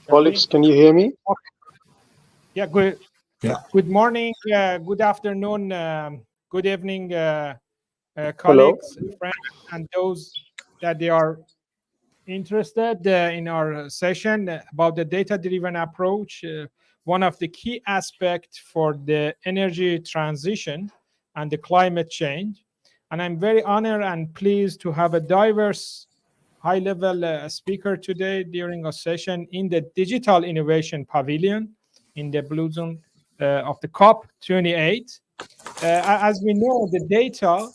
Colleagues, can you hear me? Yeah, good. Yeah. Good morning, good afternoon, good evening, colleagues, friends, and those that they are interested in our session about the data-driven approach, one of the key aspects for the energy transition and the climate change. And I'm very honored and pleased to have a diverse high-level speaker today during a session in the Digital Innovation Pavilion in the Blue Zone of the COP28. As we know, the data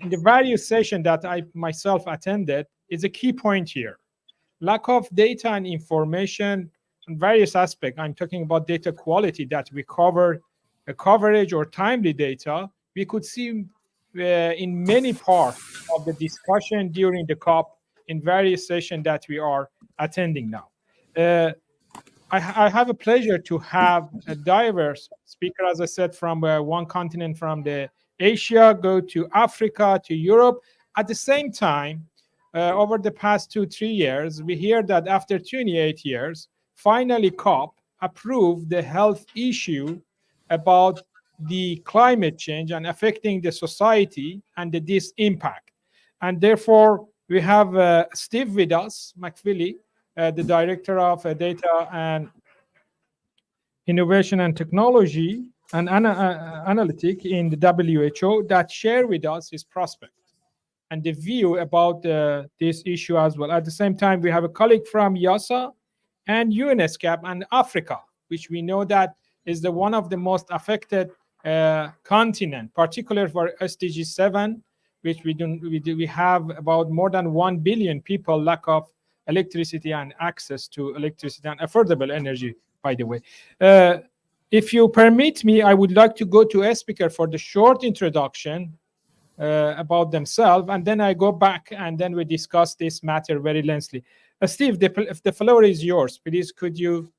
in the various sessions that I myself attended is a key point here. Lack of data and information on various aspects. I'm talking about data quality that we cover, coverage or timely data. We could see in many parts of the discussion during the COP in various sessions that we are attending now. I have a pleasure to have a diverse speaker, as I said, from one continent, from the Asia, go to Africa, to Europe. At the same time, over the past 2-3 years, we hear that after 28 years, finally COP approved the health issue about the climate change and affecting the society and this impact. And therefore, we have Steve with us, McFeely, the Director of Data and Innovation and Technology and Analytic in the WHO, that share with us his prospect and the view about this issue as well. At the same time, we have a colleague from YASA and UNESCAP and Africa, which we know that is one of the most affected continent, particularly for SDG 7, which we have about more than 1 billion people lack of electricity and access to electricity and affordable energy, by the way. If you permit me, I would like to go to a speaker for the short introduction about themselves, and then I go back and then we discuss this matter very lengthily. Steve, if the floor is yours, please could you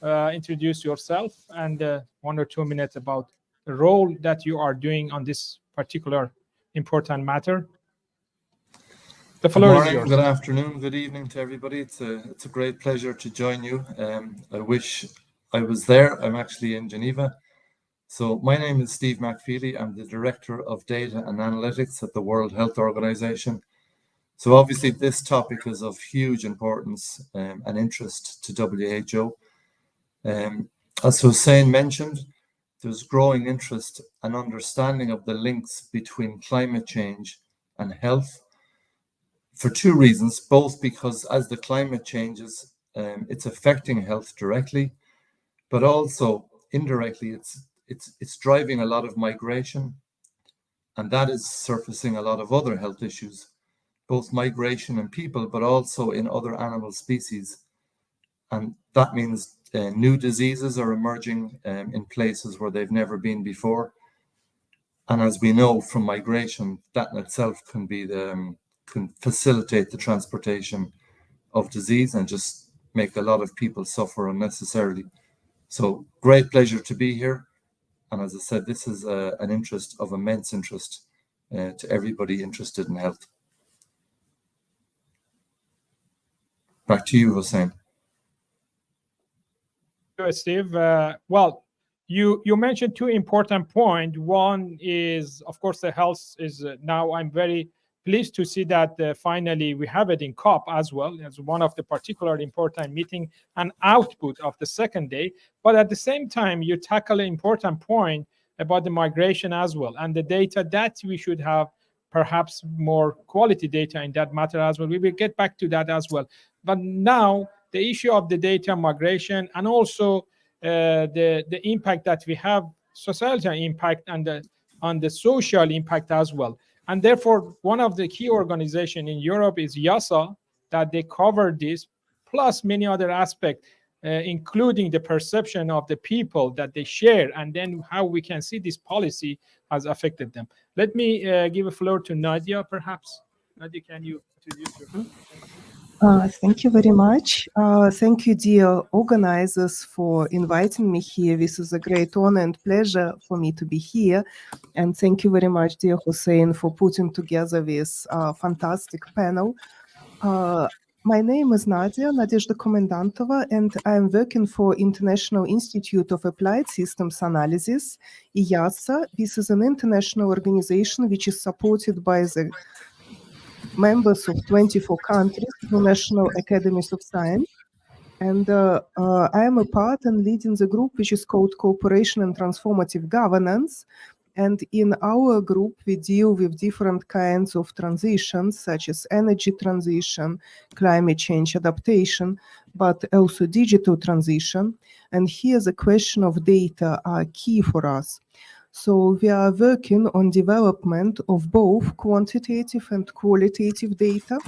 introduce yourself and 1 or 2 minutes about the role that you are doing on this particular important matter. The floor is yours. Good afternoon, good evening to everybody. It's a great pleasure to join you. I wish I was there. I'm actually in Geneva. So my name is Steve McFeely. I'm the Director of Data and Analytics at the World Health Organization. So obviously this topic is of huge importance and interest to WHO. As Hussein mentioned, there's growing interest and understanding of the links between climate change and health for 2 reasons, both because as the climate changes, it's affecting health directly, but also indirectly, it's driving a lot of migration, and that is surfacing a lot of other health issues, both migration in people, but also in other animal species. And that means new diseases are emerging in places where they've never been before. And as we know from migration, that in itself can facilitate the transportation of disease and just make a lot of people suffer unnecessarily. So great pleasure to be here. And as I said, this is an interest of immense interest to everybody interested in health. Back to you, Hussein. Steve. Well, you mentioned 2 important points. One is, of course, the health is now I'm very pleased to see that finally we have it in COP as well as one of the particularly important meeting and output of the second day. But at the same time, you tackle an important point about the migration as well and the data that we should have perhaps more quality data in that matter as well. We will get back to that as well. But now the issue of the data migration and also the impact that we have, societal impact and on the social impact as well. And therefore, one of the key organizations in Europe is YASA, that they cover this, plus many other aspects, including the perception of the people that they share, and then how we can see this policy has affected them. Let me give a floor to Nadia, perhaps. Nadia, can you introduce yourself? Thank you very much. Thank you, dear organizers, for inviting me here. This is a great honor and pleasure for me to be here. And thank you very much, dear Hussein, for putting together this fantastic panel. My name is Nadezhda Komendantova, and I am working for International Institute of Applied Systems Analysis, IIASA. This is an international organization which is supported by the members of 24 countries through national academies of science. And I am a part and leading the group which is called Cooperation and Transformative Governance. And in our group, we deal with different kinds of transitions, such as energy transition, climate change adaptation, but also digital transition. And here the question of data are key for us. So we are working on development of both quantitative and qualitative data.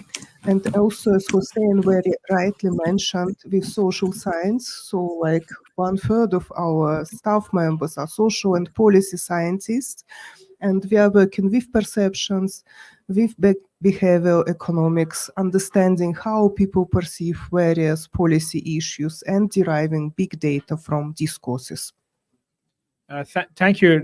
And also, as Hussein very rightly mentioned, with social science, so like 1/3 of our staff members are social and policy scientists, and we are working with perceptions, with behavioral economics, understanding how people perceive various policy issues, and deriving big data from discourses. Thank you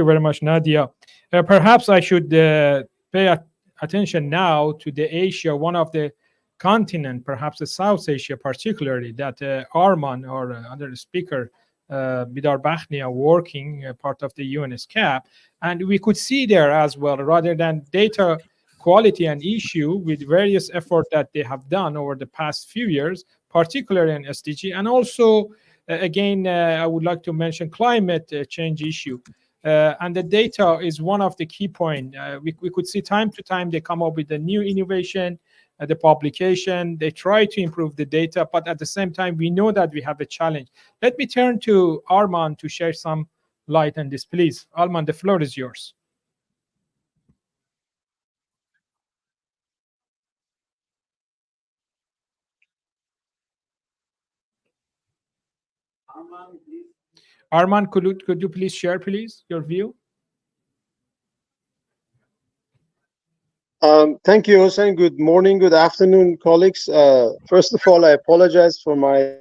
very much, Nadia. Perhaps I should pay attention now to the Asia, one of the continent, perhaps the South Asia particularly, that Arman or other speaker, Bidar Bakhni, are working, part of the UNESCAP. And we could see there as well, rather than data quality and issue, with various efforts that they have done over the past few years, particularly in SDG, and also again, I would like to mention climate change issue. And the data is one of the key points. We could see time to time they come up with a new innovation, the publication, they try to improve the data, but at the same time, we know that we have a challenge. Let me turn to Arman to share some light on this, please. Arman, the floor is yours. Arman, could you please share, please, your view? Thank you, Hossein. Good morning, good afternoon, colleagues. First of all, I apologize for my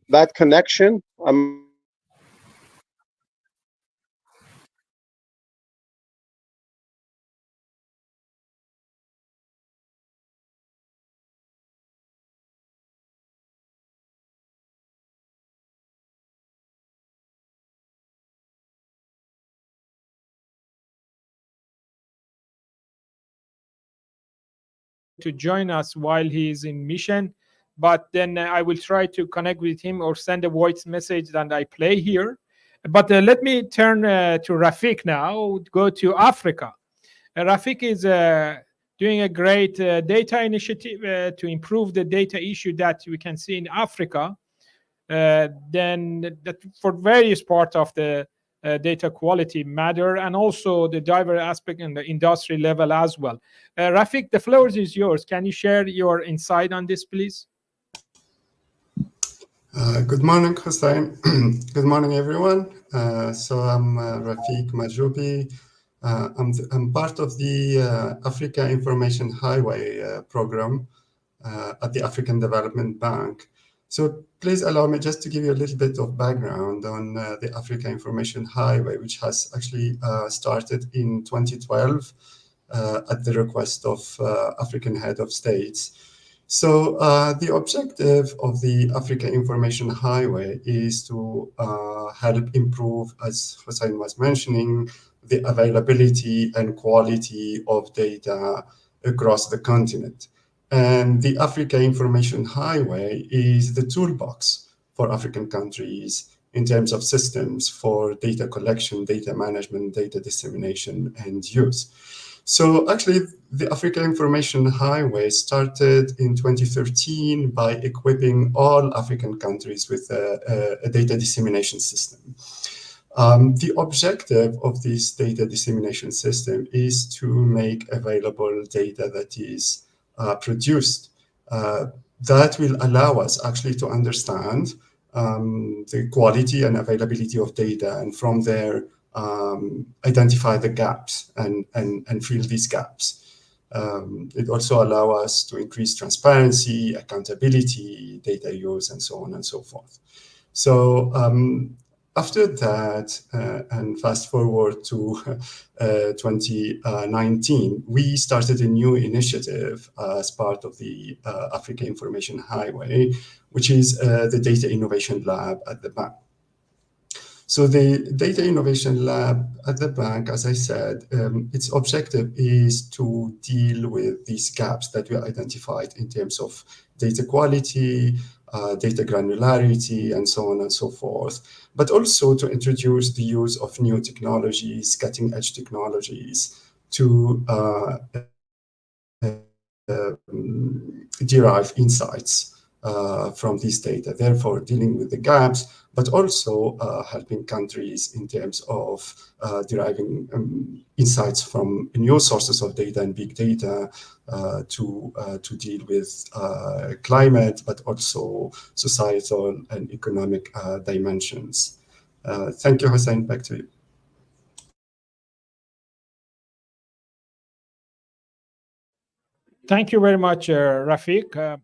bad connection. To join us while he is in mission, but then I will try to connect with him or send a voice message that I play here. But let me turn to Rafiq now, go to Africa. Rafiq is doing a great data initiative to improve the data issue that we can see in Africa. Then that for various parts of the data quality matter, and also the diverse aspect in the industry level as well. Rafiq, the floor is yours. Can you share your insight on this, please? Good morning, Hussein. Good morning, everyone. So I'm Rafiq Majoubi. I'm part of the Africa Information Highway program at the African Development Bank. So please allow me just to give you a little bit of background on the Africa Information Highway, which has actually started in 2012 at the request of African head of states. So the objective of the Africa Information Highway is to help improve, as Hussein was mentioning, the availability and quality of data across the continent. And the Africa Information Highway is the toolbox for African countries in terms of systems for data collection, data management, data dissemination, and use. So actually, the Africa Information Highway started in 2013 by equipping all African countries with a data dissemination system. The objective of this data dissemination system is to make available data that is produced. That will allow us actually to understand the quality and availability of data, and from there identify the gaps and fill these gaps. It also allows us to increase transparency, accountability, data use, and so on and so forth. So After that, and fast forward to 2019, we started a new initiative as part of the Africa Information Highway, which is the Data Innovation Lab at the bank. So the Data Innovation Lab at the bank, as I said, its objective is to deal with these gaps that we identified in terms of data quality, data granularity, and so on and so forth, but also to introduce the use of new technologies, cutting-edge technologies, to derive insights from this data, therefore dealing with the gaps, but also helping countries in terms of deriving insights from new sources of data and big data to deal with climate, but also societal and economic dimensions. Thank you, Hussein. Back to you. Thank you very much, Rafiq.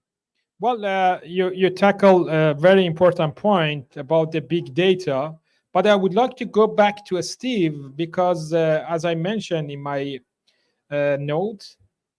Well, you tackle a very important point about the big data, but I would like to go back to Steve because, as I mentioned in my note,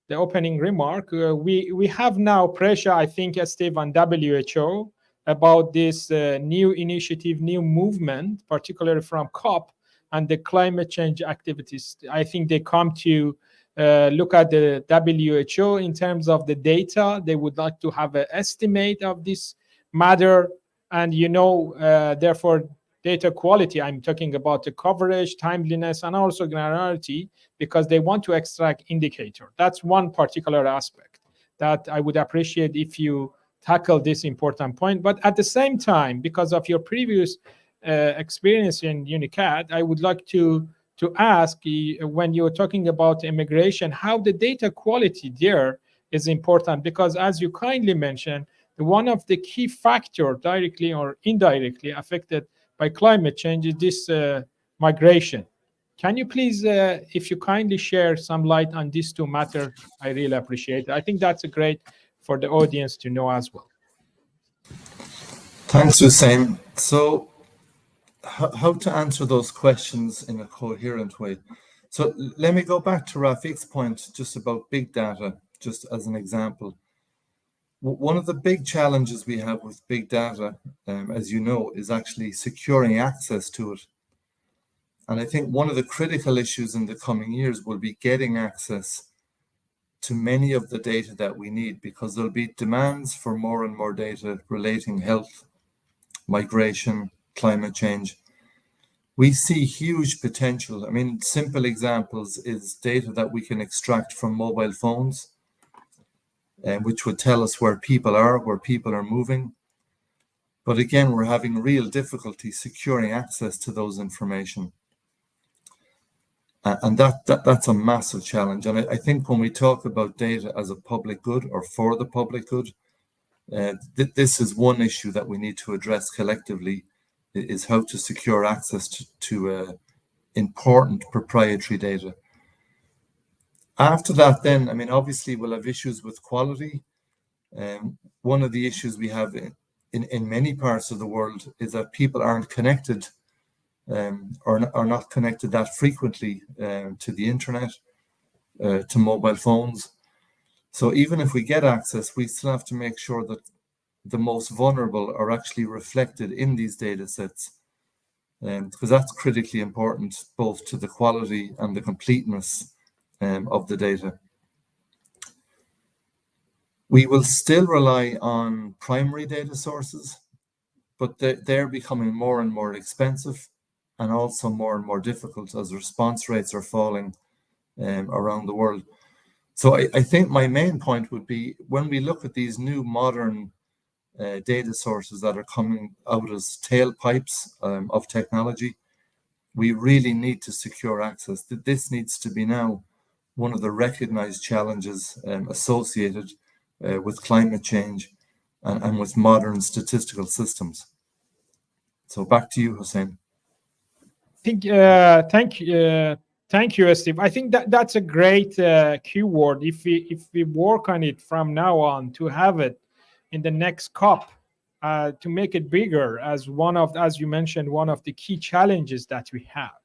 the opening remark, we have now pressure, I think, Steve, on WHO about this new initiative, new movement, particularly from COP and the climate change activities. I think they come to look at the WHO in terms of the data. They would like to have an estimate of this matter. And, therefore, data quality, I'm talking about the coverage, timeliness, and also granularity, because they want to extract indicator. That's one particular aspect that I would appreciate if you tackle this important point. But at the same time, because of your previous experience in UNICAD, I would like to ask, when you're talking about immigration, how the data quality there is important, because as you kindly mentioned, one of the key factors directly or indirectly affected by climate change is this migration. Can you please, if you kindly share some light on these two matters, I really appreciate it. I think that's great for the audience to know as well. Thanks, Hussein. So how to answer those questions in a coherent way. So let me go back to Rafiq's point just about big data, just as an example. One of the big challenges we have with big data, as you know, is actually securing access to it. And I think one of the critical issues in the coming years will be getting access to many of the data that we need, because there'll be demands for more and more data relating health, migration, climate change. We see huge potential. I mean, simple examples is data that we can extract from mobile phones, which would tell us where people are moving. But again, we're having real difficulty securing access to those information. And that's a massive challenge. And I think when we talk about data as a public good or for the public good, this is one issue that we need to address collectively, is how to secure access to important proprietary data. After that, then, I mean, obviously we'll have issues with quality. One of the issues we have in many parts of the world is that people aren't connected or are not connected that frequently to the internet, to mobile phones. So even if we get access, we still have to make sure that the most vulnerable are actually reflected in these data sets, because that's critically important both to the quality and the completeness of the data. We will still rely on primary data sources, but they're becoming more and more expensive and also more and more difficult as response rates are falling around the world. So I think my main point would be, when we look at these new modern data sources that are coming out as tailpipes of technology, we really need to secure access. This needs to be now one of the recognized challenges associated with climate change and with modern statistical systems. So back to you, Hussein. Thank you, Steve. I think that's a great keyword. If we work on it from now on to have it in the next COP, to make it bigger as as you mentioned, one of the key challenges that we have.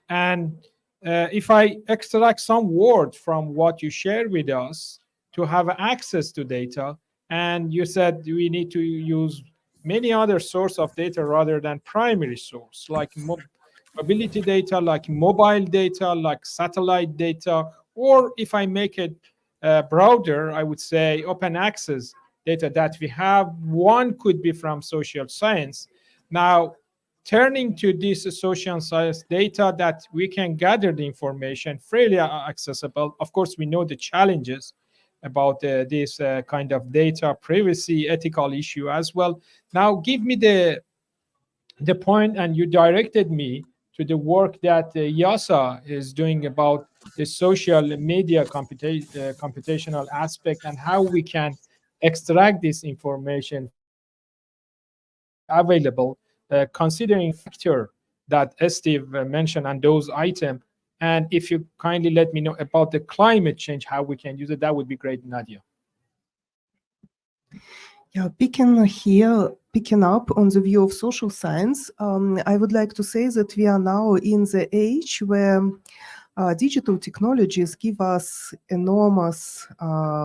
And if I extract some words from what you shared with us to have access to data, and you said we need to use many other sources of data rather than primary source, like mobility data, like mobile data, like satellite data, or if I make it broader, I would say open access data that we have. One could be from social science. Now, turning to this social science data that we can gather the information freely accessible. Of course, we know the challenges about this kind of data privacy, ethical issue as well. Now, give me the point, and you directed me to the work that YASA is doing about the social media computational aspect and how we can extract this information available, considering factor that Steve mentioned and those items. And if you kindly let me know about the climate change, how we can use it, that would be great, Nadia. Yeah, picking up on the view of social science, I would like to say that we are now in the age where digital technologies give us enormous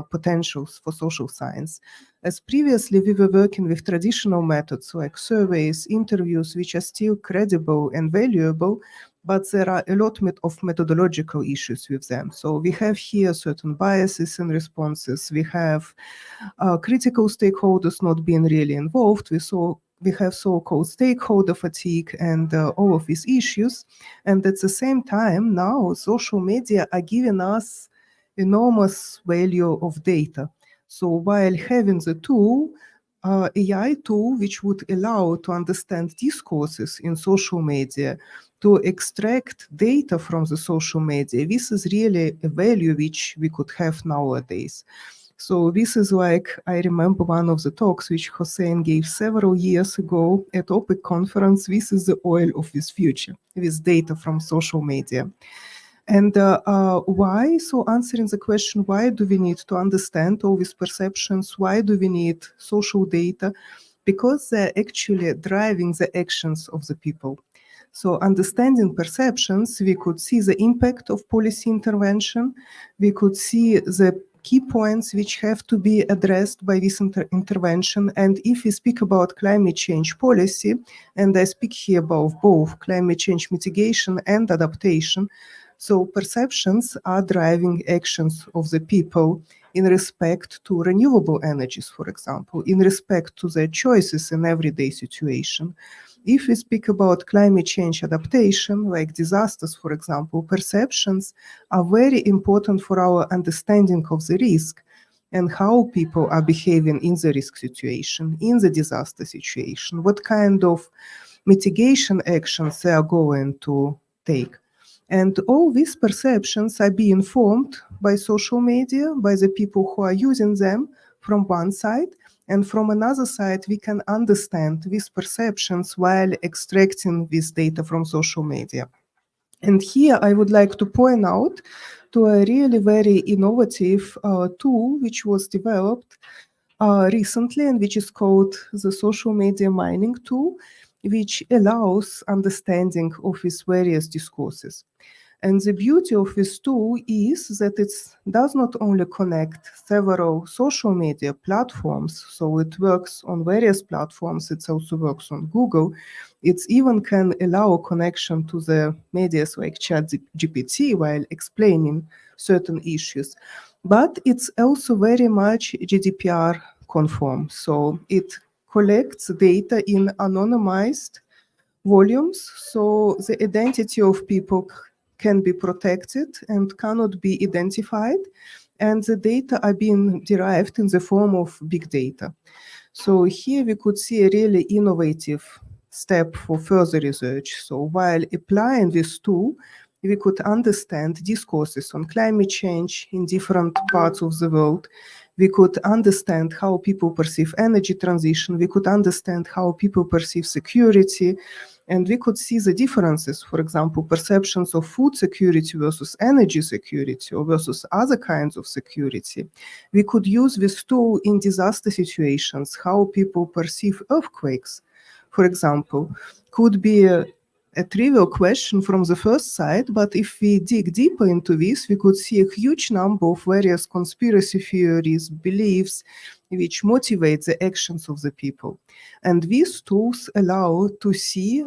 potentials for social science. As previously, we were working with traditional methods like surveys, interviews, which are still credible and valuable, but there are a lot of methodological issues with them. So we have here certain biases in responses. We have critical stakeholders not being really involved. We have so-called stakeholder fatigue and all of these issues. And at the same time, now social media are giving us enormous value of data. So while having the tool, AI tool, which would allow to understand discourses in social media, to extract data from the social media, this is really a value which we could have nowadays. So this is like, I remember one of the talks which Hossein gave several years ago at OPIC conference. This is the oil of this future, with data from social media. And why? So answering the question, why do we need to understand all these perceptions? Why do we need social data? Because they're actually driving the actions of the people. So understanding perceptions, we could see the impact of policy intervention. We could see the key points which have to be addressed by this intervention. And if we speak about climate change policy, and I speak here about both climate change mitigation and adaptation, so perceptions are driving actions of the people in respect to renewable energies, for example, in respect to their choices in everyday situation. If we speak about climate change adaptation, like disasters, for example, perceptions are very important for our understanding of the risk and how people are behaving in the risk situation, in the disaster situation, what kind of mitigation actions they are going to take. And all these perceptions are being formed by social media, by the people who are using them from one side, and from another side, we can understand these perceptions while extracting this data from social media. And here I would like to point out to a really very innovative tool which was developed recently and which is called the social media mining tool, which allows understanding of these various discourses. And the beauty of this tool is that it does not only connect several social media platforms, so it works on various platforms, it also works on Google, it even can allow a connection to the medias like ChatGPT while explaining certain issues. But it's also very much GDPR conform, so it collects data in anonymized volumes, so the identity of people can be protected and cannot be identified, and the data are being derived in the form of big data. So here we could see a really innovative step for further research. So while applying this tool, we could understand discourses on climate change in different parts of the world. We could understand how people perceive energy transition. We could understand how people perceive security. And we could see the differences, for example, perceptions of food security versus energy security or versus other kinds of security. We could use this tool in disaster situations, how people perceive earthquakes, for example, could be a trivial question from the first sight, but if we dig deeper into this, we could see a huge number of various conspiracy theories, beliefs, which motivate the actions of the people. And these tools allow to see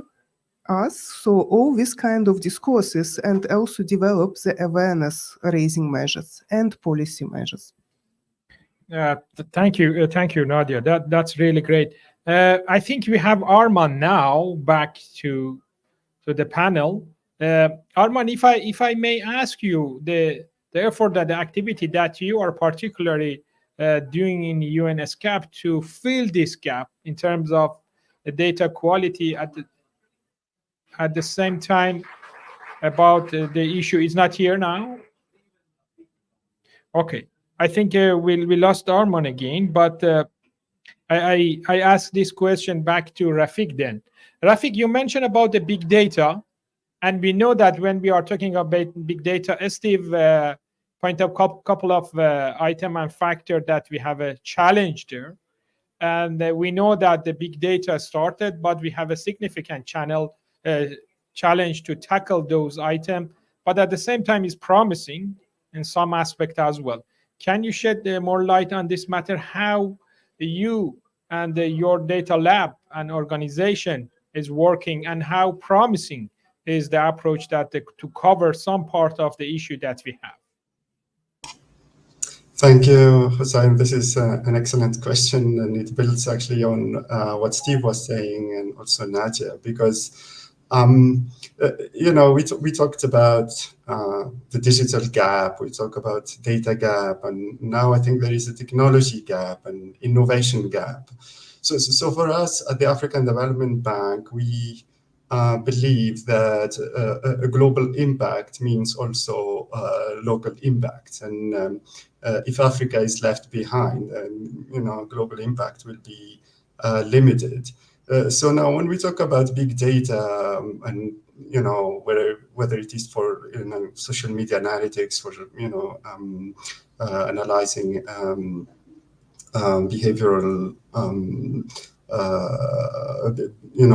us, so all these kind of discourses, and also develop the awareness-raising measures and policy measures. Thank you, Nadia. That's really great. I think we have Arman now back to the panel. Arman, if I may ask you, the effort, that the activity that you are particularly doing in UNESCAP to fill this gap in terms of the data quality at the same time about the issue is not here now. Okay, I think we lost Arman again, but I ask this question back to Rafik then. Rafik, you mentioned about the big data, and we know that when we are talking about big data, Steve pointed out a couple of items and factors that we have a challenge there. And we know that the big data started, but we have a significant challenge to tackle those items, but at the same time is promising in some aspect as well. Can you shed more light on this matter, how you and your data lab and organization is working, and how promising is the approach that to cover some part of the issue that we have? Thank you, Hussein. This is an excellent question, and it builds actually on what Steve was saying and also Nadia, because we talked about the digital gap, we talk about data gap, and now I think there is a technology gap and innovation gap. So for us at the African Development Bank, we believe that a global impact means also local impact, and if Africa is left behind, then global impact will be limited. So now, when we talk about big data, and whether it is for social media analytics, for analyzing behavioral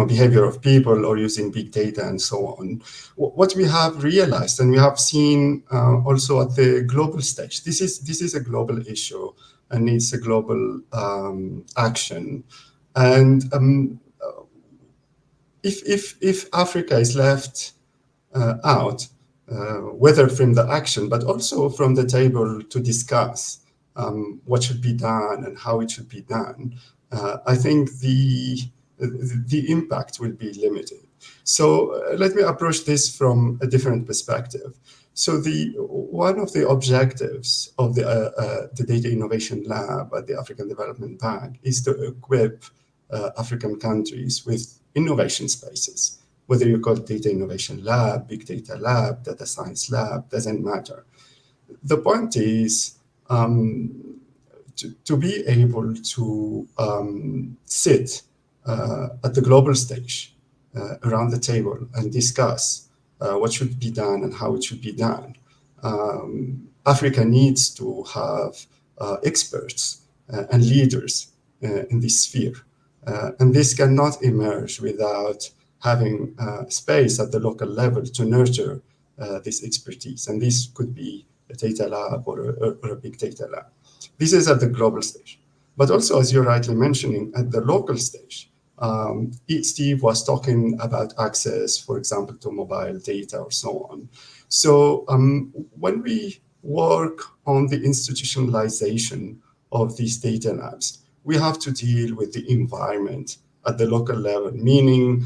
behavior of people, or using big data and so on, what we have realized, and we have seen also at the global stage, this is a global issue and needs a global action. And if Africa is left out, whether from the action, but also from the table to discuss what should be done and how it should be done, I think the impact will be limited. So let me approach this from a different perspective. So one of the objectives of the Data Innovation Lab at the African Development Bank is to equip African countries with innovation spaces. Whether you call it Data Innovation Lab, Big Data Lab, Data Science Lab, doesn't matter. The point is to be able to sit at the global stage around the table and discuss what should be done and how it should be done. Africa needs to have experts and leaders in this sphere. And this cannot emerge without having space at the local level to nurture this expertise. And this could be a data lab or a big data lab. This is at the global stage. But also, as you're rightly mentioning, at the local stage, Steve was talking about access, for example, to mobile data or so on. So when we work on the institutionalization of these data labs, we have to deal with the environment at the local level, meaning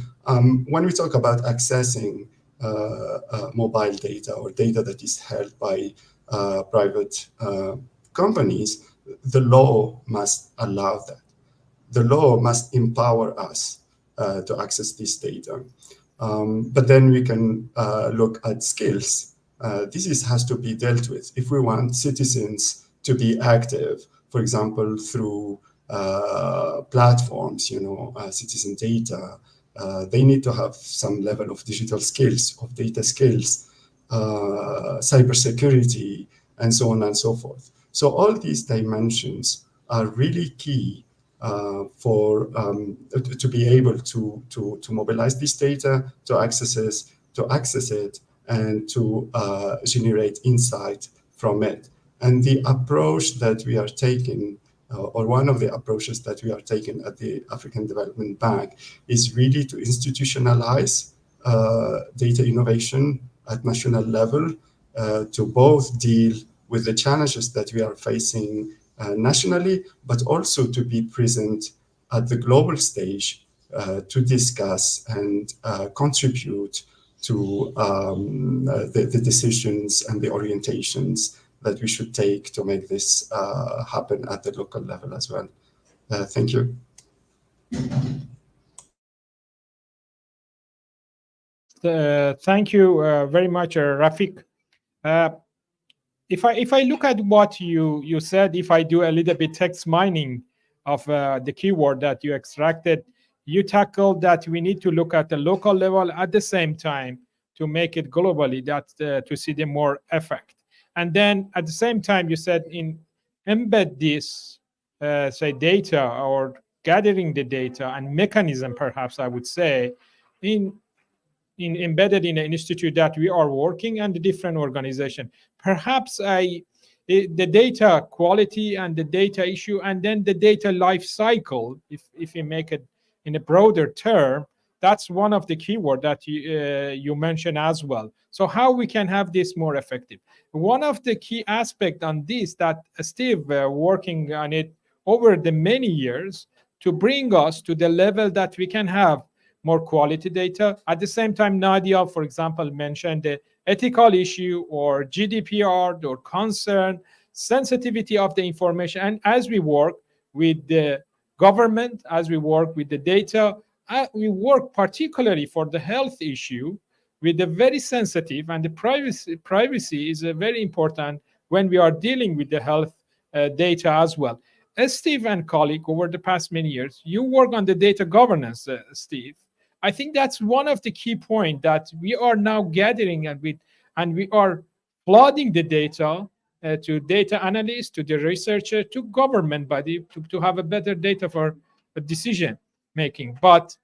when we talk about accessing mobile data or data that is held by private companies, the law must allow that. The law must empower us to access this data. But then we can look at skills. This has to be dealt with. If we want citizens to be active, for example, through platforms, citizen data. They need to have some level of digital skills, of data skills, cybersecurity, and so on and so forth. So all these dimensions are really key to be able to mobilize this data, to access it, and to generate insight from it. And the approach that we are taking, or one of the approaches that we are taking at the African Development Bank, is really to institutionalize data innovation at national level, to both deal with the challenges that we are facing nationally, but also to be present at the global stage to discuss and contribute to the decisions and the orientations that we should take to make this happen at the local level as well. Thank you. Thank you very much, Rafiq. If I look at what you said, if I do a little bit text mining of the keyword that you extracted, you tackled that we need to look at the local level at the same time to make it globally, that to see the more effect. And then at the same time, you said embed this, say, data or gathering the data and mechanism, perhaps I would say, embedded in an institute that we are working and the different organization. Perhaps the data quality and the data issue, and then the data life cycle, if you make it in a broader term, that's one of the keywords that you mentioned as well. So how we can have this more effective? One of the key aspects on this that Steve working on it over the many years to bring us to the level that we can have more quality data. At the same time, Nadia, for example, mentioned the ethical issue or GDPR or concern, sensitivity of the information. And as we work with the government, as we work with the data, we work particularly for the health issue with the very sensitive, and the privacy is very important when we are dealing with the health data as well. As Steve and colleague, over the past many years, you work on the data governance, Steve. I think that's one of the key points that we are now gathering and we are flooding the data to data analysts, to the researcher, to government body to have a better data for decision making. But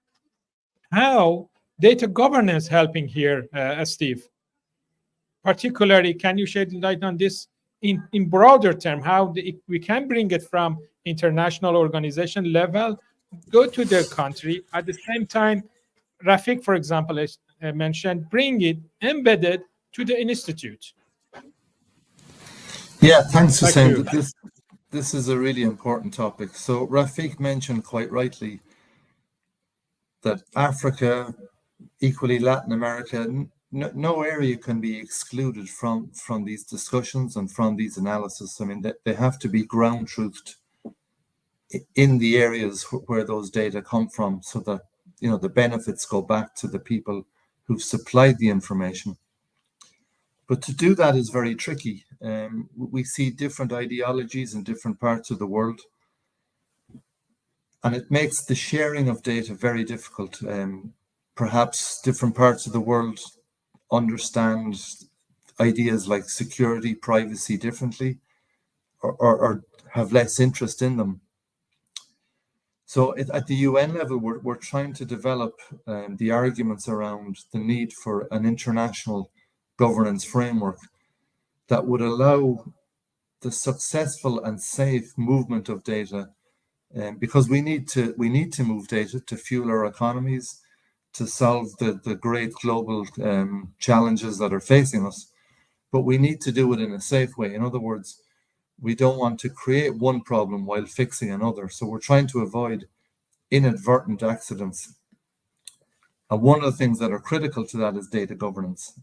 how data governance helping here, Steve? Particularly, can you shed light on this in broader term, how we can bring it from international organization level, go to their country, at the same time, Rafiq, for example, as mentioned, bring it embedded to the institute. Yeah, thanks, Hussein. This is a really important topic. So Rafiq mentioned quite rightly that Africa, equally Latin America, no area can be excluded from these discussions and from these analyses. I mean, they have to be ground truthed in the areas where those data come from, so that the benefits go back to the people who've supplied the information. But to do that is very tricky. We see different ideologies in different parts of the world, and it makes the sharing of data very difficult. Perhaps different parts of the world understand ideas like security, privacy differently, or have less interest in them. So at the UN level, we're trying to develop the arguments around the need for an international governance framework that would allow the successful and safe movement of data, because we need to move data to fuel our economies, to solve the great global challenges that are facing us. But we need to do it in a safe way. In other words, we don't want to create one problem while fixing another. So we're trying to avoid inadvertent accidents. And one of the things that are critical to that is data governance,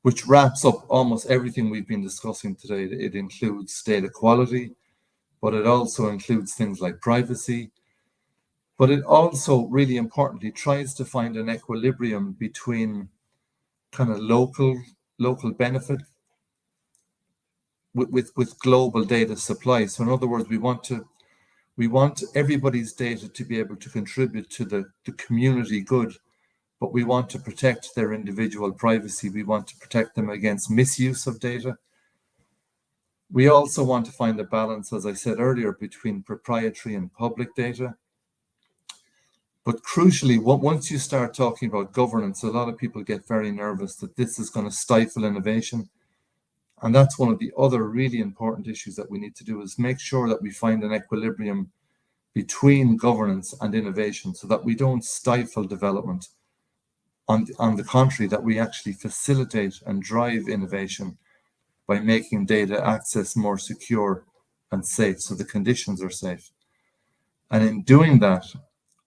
which wraps up almost everything we've been discussing today. It includes data quality, but it also includes things like privacy. But it also, really importantly, tries to find an equilibrium between kind of local benefit with global data supply. So in other words, we want everybody's data to be able to contribute to the community good, but we want to protect their individual privacy. We want to protect them against misuse of data. We also want to find a balance, as I said earlier, between proprietary and public data. But crucially, once you start talking about governance, a lot of people get very nervous that this is going to stifle innovation. And that's one of the other really important issues that we need to do, is make sure that we find an equilibrium between governance and innovation so that we don't stifle development. On the contrary, that we actually facilitate and drive innovation by making data access more secure and safe, so the conditions are safe. And in doing that,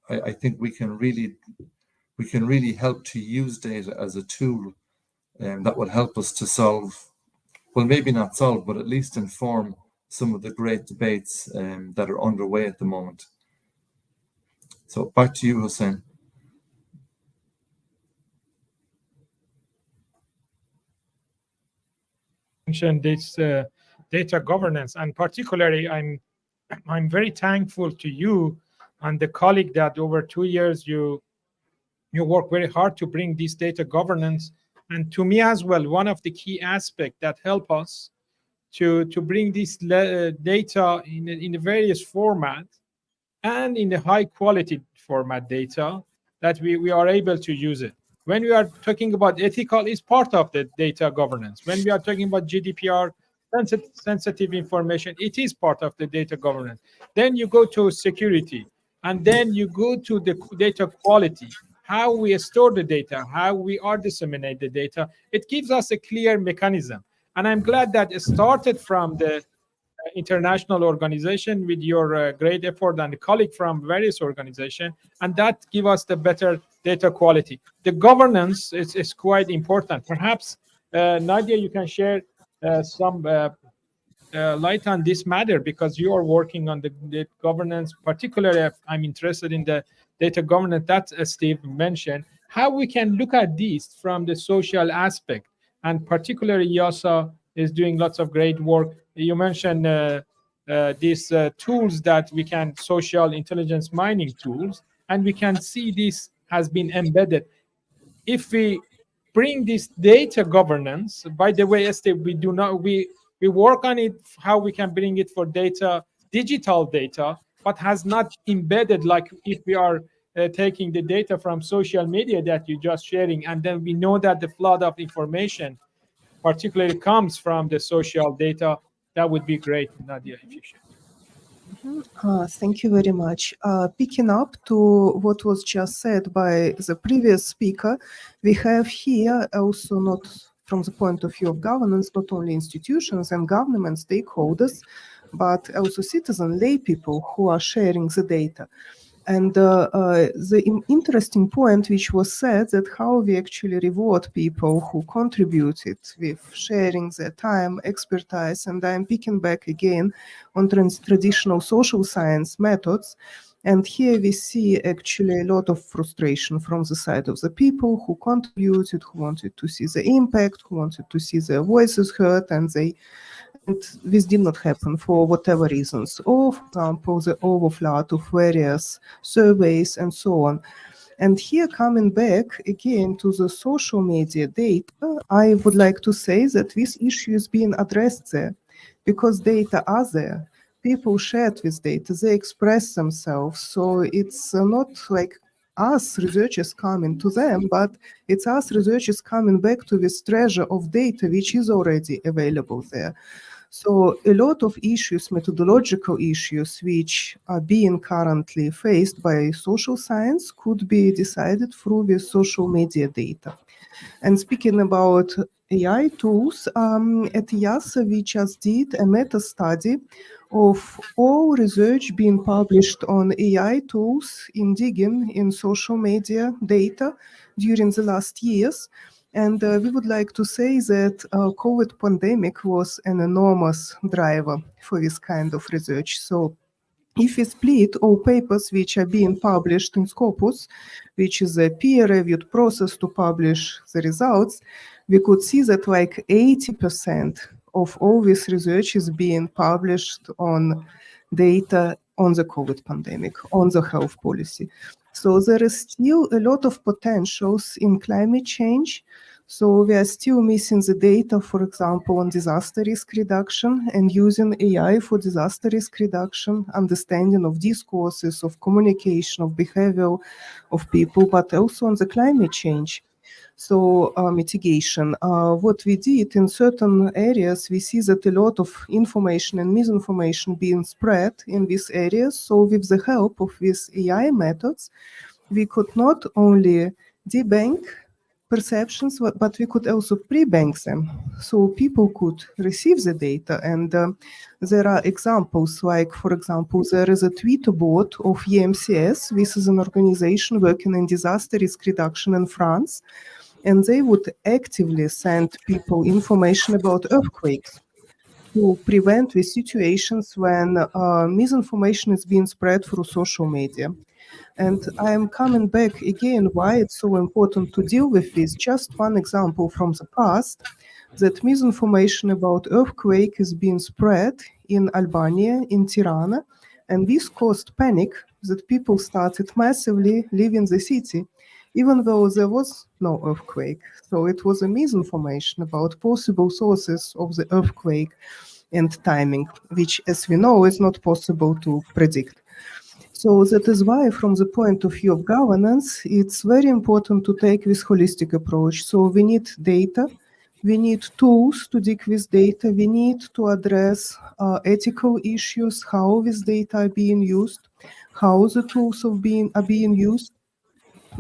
I think we can really help to use data as a tool that will help us to solve, well, maybe not solve, but at least inform some of the great debates that are underway at the moment. So back to you, Hussein. Mentioned this data governance, and particularly I'm very thankful to you and the colleague that over 2 years you work very hard to bring this data governance. And to me as well, one of the key aspects that help us to bring this data in the various format and in the high quality format data, that we are able to use it. When we are talking about ethical, is part of the data governance. When we are talking about GDPR, sensitive information, it is part of the data governance. Then you go to security, and then you go to the data quality, how we store the data, how we are disseminate the data. It gives us a clear mechanism. And I'm glad that it started from the international organization with your great effort and a colleague from various organizations, and that give us the better data quality. The governance is quite important. Perhaps, Nadia, you can share some light on this matter, because you are working on the governance. Particularly, I'm interested in the data governance that Steve mentioned, how we can look at this from the social aspect. And particularly, YASA is doing lots of great work. You mentioned these tools that we can, social intelligence mining tools, and we can see this has been embedded. If we bring this data governance, by the way, Steve, we work on it, how we can bring it for data, digital data, but has not embedded, like if we are taking the data from social media that you're just sharing, and then we know that the flood of information particularly comes from the social data. That would be great, Nadia, if you should. Thank you very much. Picking up to what was just said by the previous speaker, we have here also, not from the point of view of governance, not only institutions and government stakeholders, but also citizen lay people who are sharing the data. And the interesting point which was said, that how we actually reward people who contributed with sharing their time, expertise, and I'm picking back again on traditional social science methods. And here we see actually a lot of frustration from the side of the people who contributed, who wanted to see the impact, who wanted to see their voices heard, and this did not happen for whatever reasons, or for example, the overflow of various surveys and so on. And here, coming back again to the social media data, I would like to say that this issue is being addressed there, because data are there. People shared this data, they express themselves. So it's not like us researchers coming to them, but it's us researchers coming back to this treasure of data which is already available there. So a lot of issues, methodological issues, which are being currently faced by social science could be decided through the social media data. And speaking about AI tools, at YASA we just did a meta-study of all research being published on AI tools in digging in social media data during the last years. And we would like to say that COVID pandemic was an enormous driver for this kind of research. So if we split all papers which are being published in Scopus, which is a peer-reviewed process to publish the results, we could see that like 80% of all this research is being published on data on the COVID pandemic, on the health policy. So there is still a lot of potentials in climate change. So we are still missing the data, for example, on disaster risk reduction and using AI for disaster risk reduction, understanding of discourses, of communication, of behavior of people, but also on the climate change. So mitigation. What we did in certain areas, we see that a lot of information and misinformation being spread in these areas. So with the help of these AI methods, we could not only debank perceptions, but we could also pre-bank them. So people could receive the data. And there are examples like, for example, there is a Twitter bot of EMCS. This is an organization working in disaster risk reduction in France. And they would actively send people information about earthquakes to prevent the situations when misinformation is being spread through social media. And I am coming back again why it's so important to deal with this. Just one example from the past, that misinformation about earthquake is being spread in Albania, in Tirana, and this caused panic that people started massively leaving the city, even though there was no earthquake. So it was a misinformation about possible sources of the earthquake and timing, which, as we know, is not possible to predict. So that is why, from the point of view of governance, it's very important to take this holistic approach. So we need data, we need tools to dig with data, we need to address ethical issues, how this data are being used, how the tools are being used.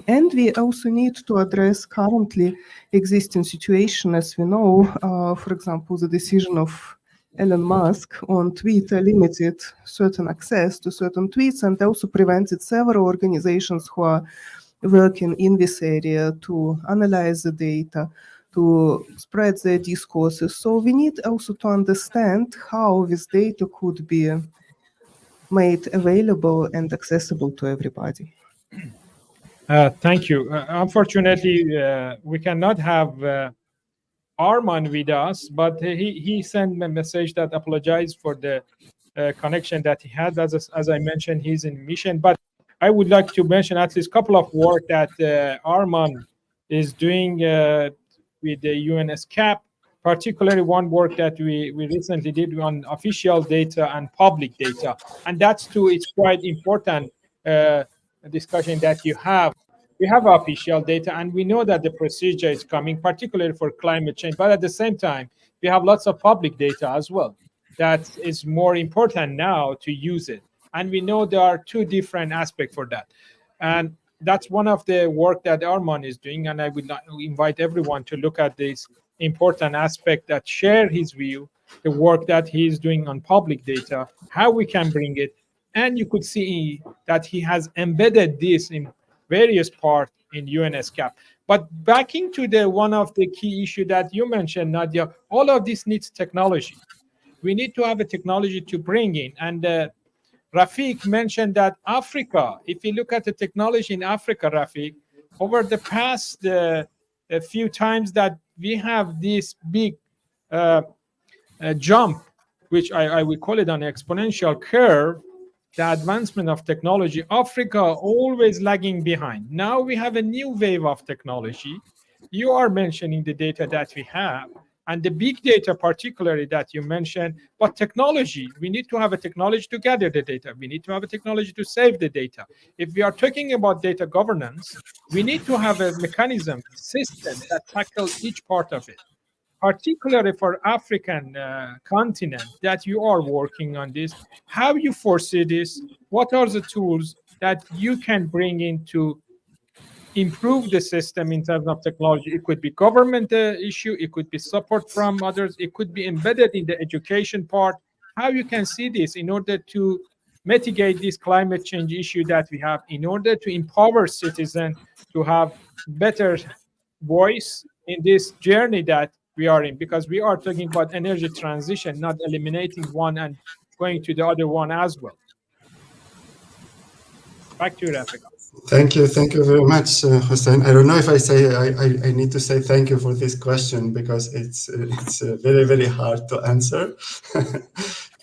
And we also need to address currently existing situation, as we know, for example, the decision of Elon Musk on Twitter limited certain access to certain tweets and also prevented several organizations who are working in this area to analyze the data, to spread their discourses. So we need also to understand how this data could be made available and accessible to everybody. Thank you. Unfortunately, we cannot have Arman with us, but he sent a message that apologized for the connection that he had. As I mentioned, he's in mission. But I would like to mention at least a couple of work that Arman is doing with the UNESCAP, particularly one work that we recently did on official data and public data. And that's too, it's quite important discussion that you have. We have official data, and we know that the procedure is coming, particularly for climate change. But at the same time, we have lots of public data as well. That is more important now to use it. And we know there are two different aspects for that. And that's one of the work that Arman is doing. And I would invite everyone to look at this important aspect, that share his view, the work that he is doing on public data, how we can bring it. And you could see that he has embedded this in various parts in UNESCAP. But backing to the one of the key issue that you mentioned, Nadia, all of this needs technology. We need to have a technology to bring in. And Rafiq mentioned that Africa, if you look at the technology in Africa, Rafiq, over the past a few times that we have this big jump, which I would call it an exponential curve, the advancement of technology, Africa always lagging behind. Now we have a new wave of technology. You are mentioning the data that we have, and the big data particularly that you mentioned, but technology, we need to have a technology to gather the data. We need to have a technology to save the data. If we are talking about data governance, we need to have a mechanism, system that tackles each part of it. Particularly for African continent that you are working on this, how you foresee this? What are the tools that you can bring in to improve the system in terms of technology? It could be government issue, it could be support from others, it could be embedded in the education part. How you can see this in order to mitigate this climate change issue that we have, in order to empower citizens to have better voice in this journey that we are in, because we are talking about energy transition, not eliminating one and going to the other one as well. Back to you, Rafiq. Thank you very much, Hussein. I don't know if I need to say thank you for this question because it's very, very hard to answer.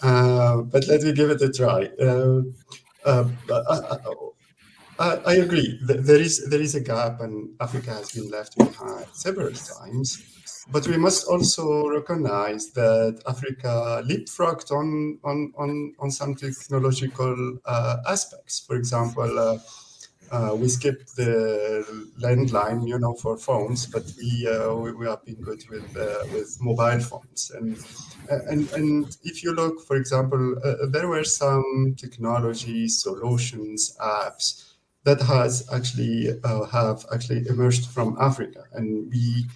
But let me give it a try. I agree. There is a gap, and Africa has been left behind several times. But we must also recognize that Africa leapfrogged on some technological aspects. For example, we skipped the landline, for phones, but we have been good with mobile phones. And if you look, for example, there were some technology solutions, apps that have actually emerged from Africa, and we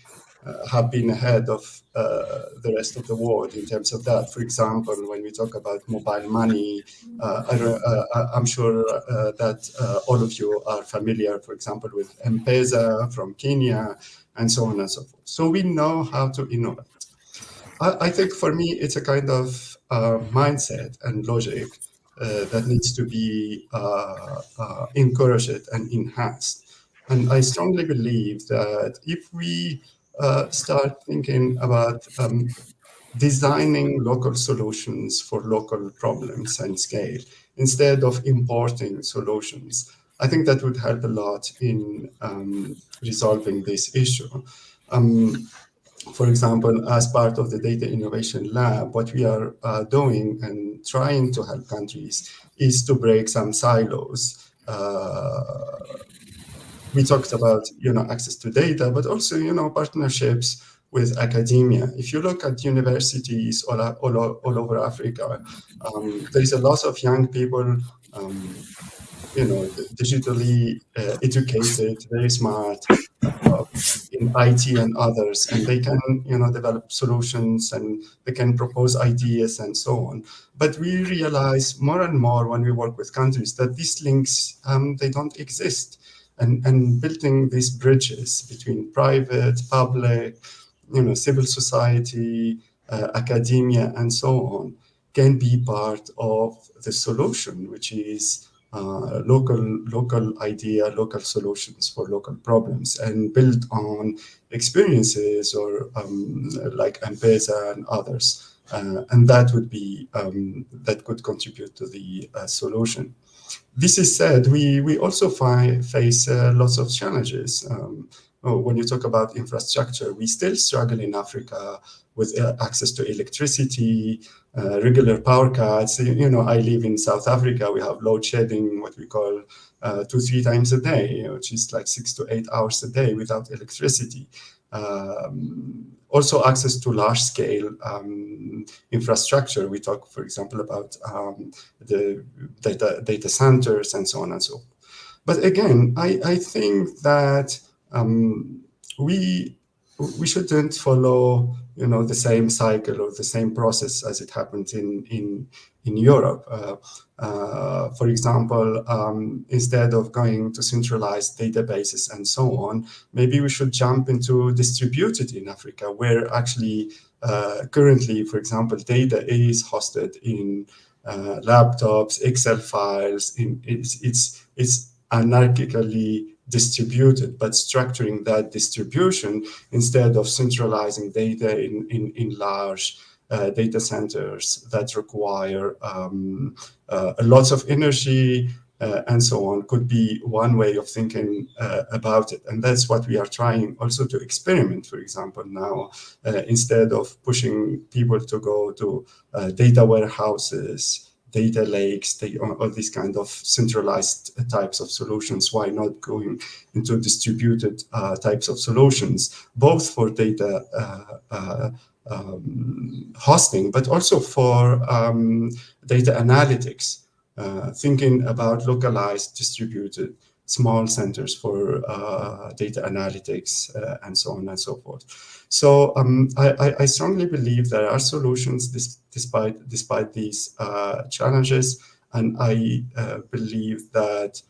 have been ahead of the rest of the world in terms of that. For example, when we talk about mobile money, I'm sure that all of you are familiar, for example, with M-Pesa from Kenya, and so on and so forth. So we know how to innovate. I think for me, it's a kind of mindset and logic that needs to be encouraged and enhanced. And I strongly believe that if we start thinking about designing local solutions for local problems and scale instead of importing solutions, I think that would help a lot in resolving this issue. For example, as part of the Data Innovation Lab, what we are doing and trying to help countries is to break some silos. We talked about, access to data, but also, partnerships with academia. If you look at universities all over Africa, there is a lot of young people, digitally educated, very smart, in IT and others, and they can, develop solutions and they can propose ideas and so on. But we realize more and more when we work with countries that these links, they don't exist. And building these bridges between private, public, civil society, academia, and so on, can be part of the solution, which is local idea, local solutions for local problems, and build on experiences or like M-Pesa and others. And that would be, that could contribute to the solution. This is said, we also face lots of challenges. When you talk about infrastructure, we still struggle in Africa with access to electricity, regular power cuts. I live in South Africa. We have load shedding, what we call 2-3 times a day, which is like 6 to 8 hours a day without electricity. Also access to large-scale infrastructure. We talk, for example, about the data centers and so on and so forth. But again, I think that we shouldn't follow, the same cycle or the same process as it happened in Europe. For example, instead of going to centralized databases and so on, maybe we should jump into distributed in Africa, where actually currently, for example, data is hosted in laptops, Excel files. It's anarchically distributed, but structuring that distribution instead of centralizing data in large data centers that require lots of energy and so on, could be one way of thinking about it. And that's what we are trying also to experiment, for example, now, instead of pushing people to go to data warehouses, data lakes, all these kind of centralized types of solutions. Why not going into distributed types of solutions, both for data hosting, but also for data analytics, thinking about localized, distributed, small centers for data analytics, and so on and so forth. So I strongly believe there are solutions despite these challenges, and I believe that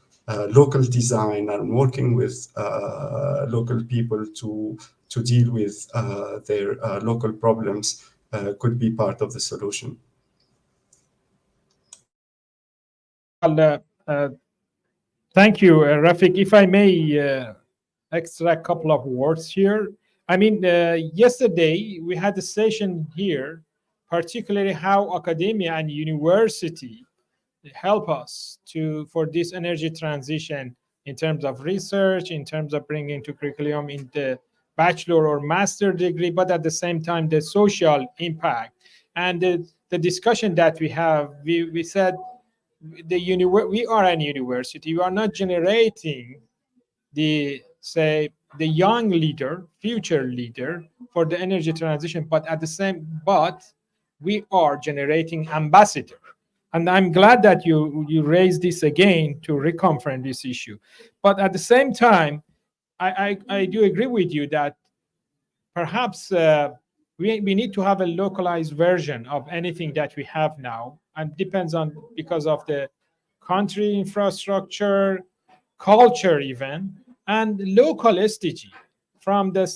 local design and working with local people to deal with their local problems could be part of the solution. Thank you, Rafik. If I may extract a couple of words here. I mean, yesterday we had a session here, particularly how academia and university help us for this energy transition in terms of research, in terms of bringing to curriculum in the bachelor or master degree, but at the same time, the social impact. And the discussion that we have, we said, we are an university. We are not generating the young leader, future leader for the energy transition, but we are generating ambassador. And I'm glad that you raised this again to reconfirm this issue. But at the same time, I do agree with you that perhaps we need to have a localized version of anything that we have now, and depends on, because of the country infrastructure, culture even, and local SDG. From the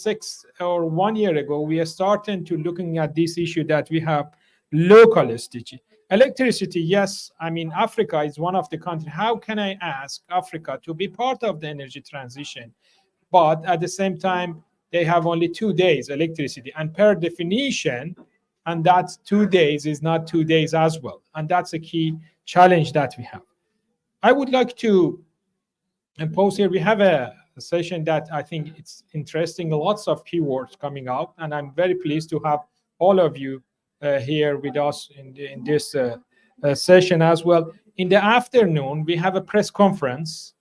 1 year ago, we are starting to looking at this issue that we have local SDG. Electricity, yes, I mean, Africa is one of the countries. How can I ask Africa to be part of the energy transition? But at the same time, they have only 2 days electricity. And per definition, and that 2 days is not 2 days as well. And that's a key challenge that we have. I would like to pose here, we have a session that I think it's interesting, lots of keywords coming out, and I'm very pleased to have all of you here with us in this session as well. In the afternoon, we have a press conference,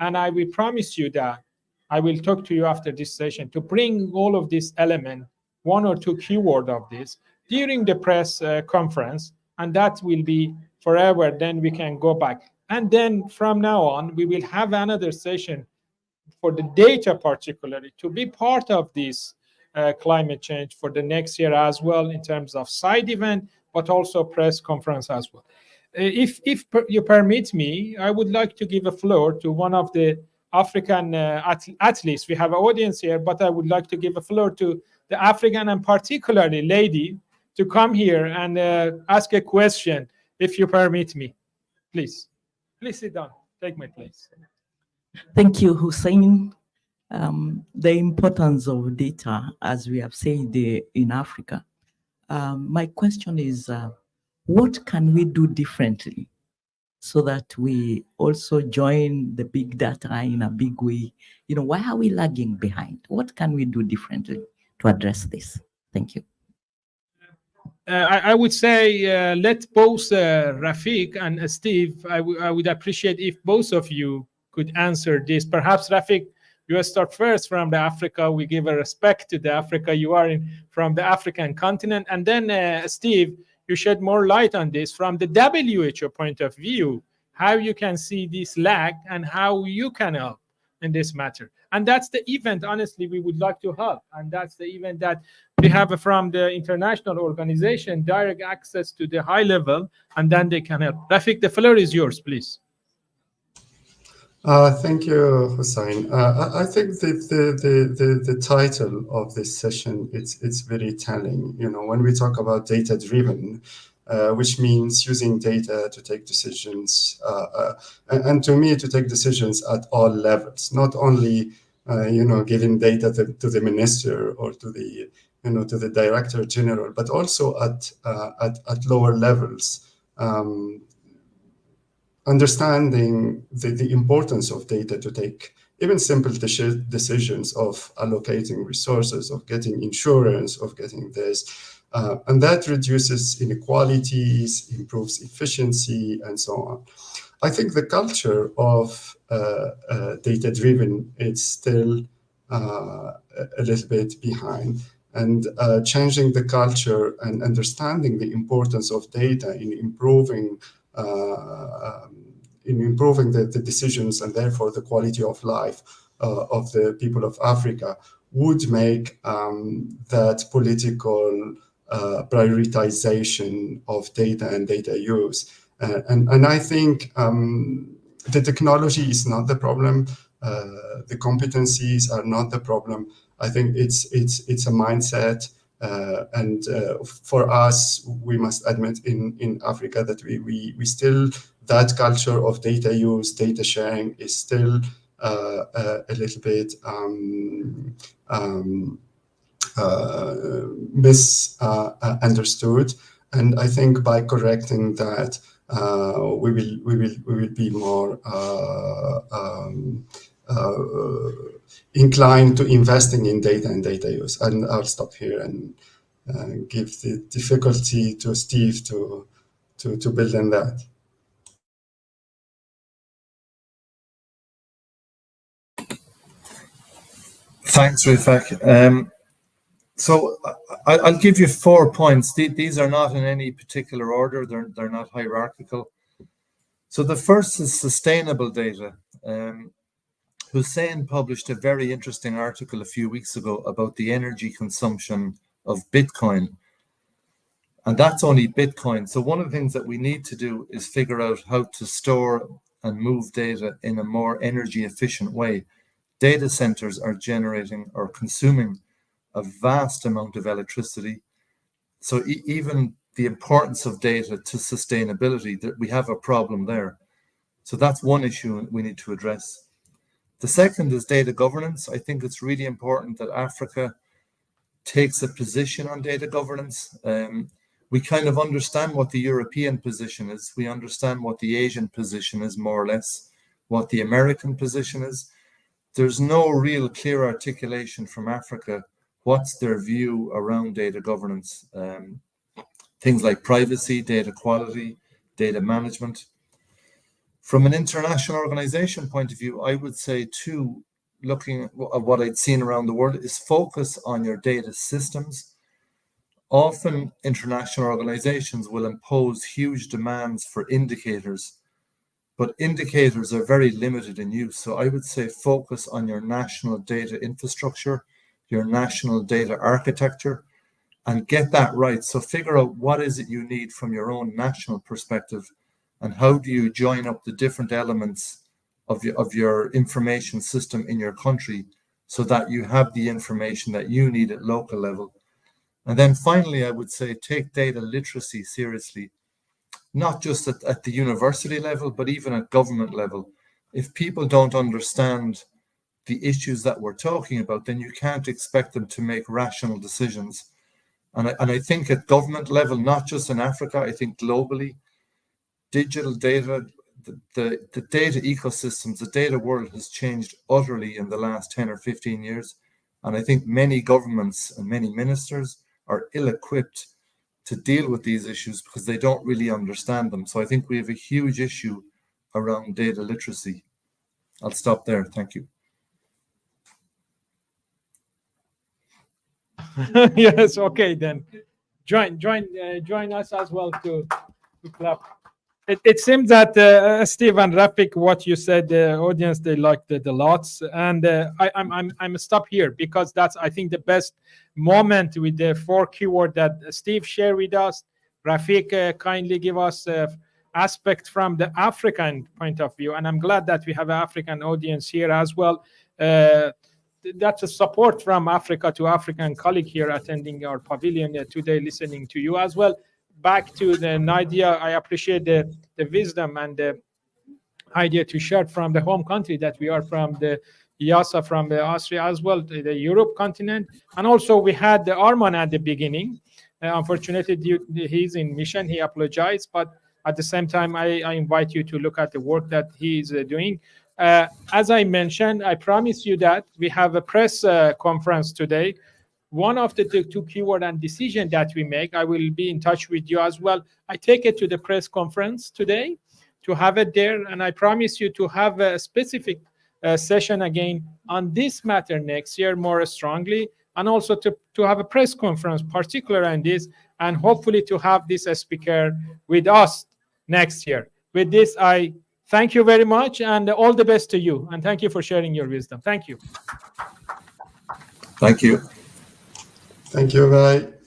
and I will promise you that I will talk to you after this session to bring all of this element, 1 or 2 keyword of this, during the press conference, and that will be forever. Then we can go back. And then from now on, we will have another session for the data particularly to be part of this climate change for the next year as well, in terms of side event, but also press conference as well. If you permit me, I would like to give a floor to one of the African athletes. We have an audience here, but I would like to give a floor to the African, and particularly lady, to come here and ask a question, if you permit me. Please sit down, take my place. Thank you, Hussein. The importance of data, as we have said, in Africa. My question is, what can we do differently so that we also join the big data in a big way? You know, why are we lagging behind? What can we do differently to address this? Thank you. I would say let both Rafik and Steve, I would appreciate if both of you could answer this. Perhaps Rafik, you start first from the Africa. We give a respect to the Africa you are in, from the African continent. And then Steve, you shed more light on this from the WHO point of view, how you can see this lag and how you can help in this matter. And that's the event, honestly, we would like to help. And that's the event that we have from the international organization, direct access to the high level, and then they can help. Rafik, the floor is yours, please. Thank you, Hussein. I think the title of this session, it's very telling. You know, when we talk about data-driven, which means using data to take decisions, and to me, to take decisions at all levels, not only giving data to the minister or to the to the director general, but also at lower levels. Understanding the importance of data to take even simple decisions of allocating resources, of getting insurance, of getting this. And that reduces inequalities, improves efficiency, and so on. I think the culture of data-driven is still a little bit behind. And changing the culture and understanding the importance of data in improving the decisions and therefore the quality of life of the people of Africa would make that political prioritization of data and data use. And I think the technology is not the problem. The competencies are not the problem. I think it's a mindset. And for us, we must admit in Africa that we still, that culture of data use, data sharing is still a little bit misunderstood. And I think by correcting that, we will be more inclined to investing in data and data use. And I'll stop here and give the difficulty to Steve to build on that. Thanks, Rafik. So I'll give you 4 points. These are not in any particular order. They're not hierarchical. So the first is sustainable data. Hussein published a very interesting article a few weeks ago about the energy consumption of Bitcoin. And that's only Bitcoin. So one of the things that we need to do is figure out how to store and move data in a more energy efficient way. Data centers are generating or consuming a vast amount of electricity. So even the importance of data to sustainability, that we have a problem there. So that's one issue we need to address. The second is data governance. I think it's really important that Africa takes a position on data governance. We kind of understand what the European position is. We understand what the Asian position is, more or less, what the American position is. There's no real clear articulation from Africa. What's their view around data governance? Things like privacy, data quality, data management. From an international organization point of view, I would say too, looking at what I'd seen around the world, is focus on your data systems. Often international organizations will impose huge demands for indicators, but indicators are very limited in use. So I would say focus on your national data infrastructure, your national data architecture, and get that right. So figure out what is it you need from your own national perspective, and how do you join up the different elements of your information system in your country so that you have the information that you need at local level. And then finally, I would say take data literacy seriously, not just at the university level, but even at government level. If people don't understand the issues that we're talking about, then you can't expect them to make rational decisions. And I think at government level, not just in Africa, I think globally, digital data, the data ecosystems, the data world has changed utterly in the last 10 or 15 years. And I think many governments and many ministers are ill-equipped to deal with these issues because they don't really understand them. So I think we have a huge issue around data literacy. I'll stop there. Thank you. Yes, okay, then join us as well to clap. It seems that Steve and Rafik, what you said, the audience, they liked the lots, and I'm stop here because that's, I think, the best moment with the 4 keyword that Steve shared with us. Rafik kindly give us aspect from the African point of view, and I'm glad that we have an African audience here as well. That's a support from Africa to African colleague here attending our pavilion today, listening to you as well. Back to the Nadia, I appreciate the wisdom and the idea to share from the home country that we are from, the Yasa from the Austria as well, the Europe continent. And also we had the Arman at the beginning. Unfortunately, he's in mission, he apologized, but at the same time, I invite you to look at the work that he is doing. As I mentioned, I promise you that we have a press conference today. One of the 2 keyword and decision that we make, I will be in touch with you as well. I take it to the press conference today to have it there. And I promise you to have a specific session again on this matter next year more strongly. And also to have a press conference particular on this, and hopefully to have this speaker with us next year. With this, I thank you very much and all the best to you. And thank you for sharing your wisdom. Thank you. Thank you. Thank you. Bye.